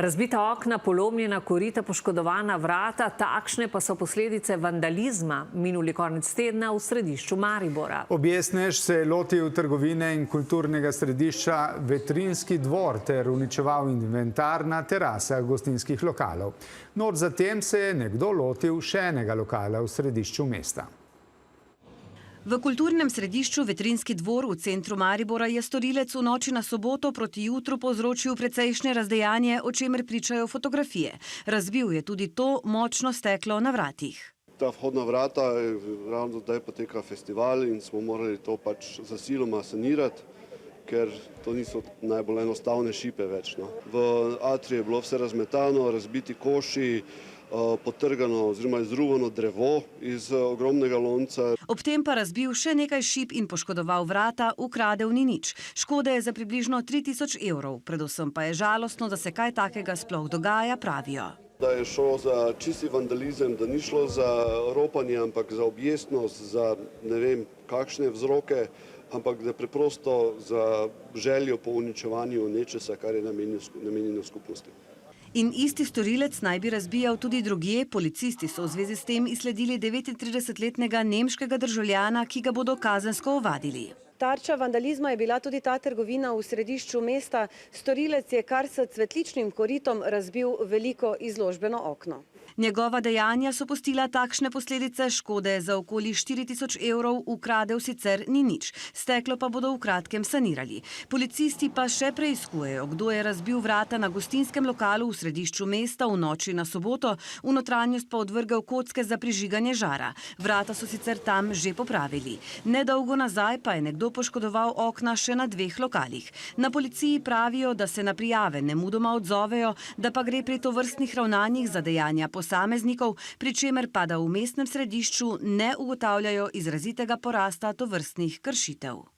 Razbita okna, polomljena korita, poškodovana vrata, takšne pa so posledice vandalizma minuli konec tedna v središču Maribora. Objestnež se je lotil trgovine in kulturnega središča Vetrinjski dvor ter uničeval inventar na terasah gostinskih lokalov. Noč zatem se je nekdo lotil še enega lokala v središču mesta. V kulturnem središču Vetrinjski dvor v centru Maribora je storilec v noči na soboto proti jutru povzročil precejšnje razdejanje, o čemer pričajo fotografije. Razbil je tudi to močno steklo na vratih. Ta vhodna vrata, ravno zdaj poteka festival in smo morali to pač zasiloma sanirati, ker to niso najbolj enostavne šipe več. V atriju je bilo vse razmetano, razbiti koši, potrgano oziroma izruvano drevo iz ogromnega lonca. Ob tem pa razbil še nekaj šip in poškodoval vrata, ukradel ni nič. Škode je za približno 3000 evrov. Predvsem pa je žalostno, da se kaj takega sploh dogaja, pravijo. Da je šlo za čisti vandalizem, da ni šlo za ropanje, ampak za objestnost, za ne vem kakšne vzroke, ampak da preprosto za željo po uničevanju nečesa, kar je namenjeno skupnosti. In isti storilec naj bi razbijal tudi drugje. Policisti so v zvezi s tem izsledili 39-letnega nemškega državljana, ki ga bodo kazensko ovadili. Tarča vandalizma je bila tudi ta trgovina v središču mesta. Storilec je kar s cvetličnim koritom razbil veliko izložbeno okno. Njegova dejanja so pustila takšne posledice, škode za okoli 4000 evrov, ukradel sicer ni nič. Steklo pa bodo v kratkem sanirali. Policisti pa še preiskujejo, kdo je razbil vrata na gostinskem lokalu v središču mesta v noči na soboto, v notranjost pa odvrgel kocke za prižiganje žara. Vrata so sicer tam že popravili. Nedolgo nazaj pa je nekdo poškodoval okna še na 2 lokalih. Na policiji pravijo, da se na prijave nemudoma odzovejo, da pa gre pri tovrstnih ravnanjih za dejanja posameznikov, pri čemer pa da v mestnem središču ne ugotavljajo izrazitega porasta tovrstnih kršitev.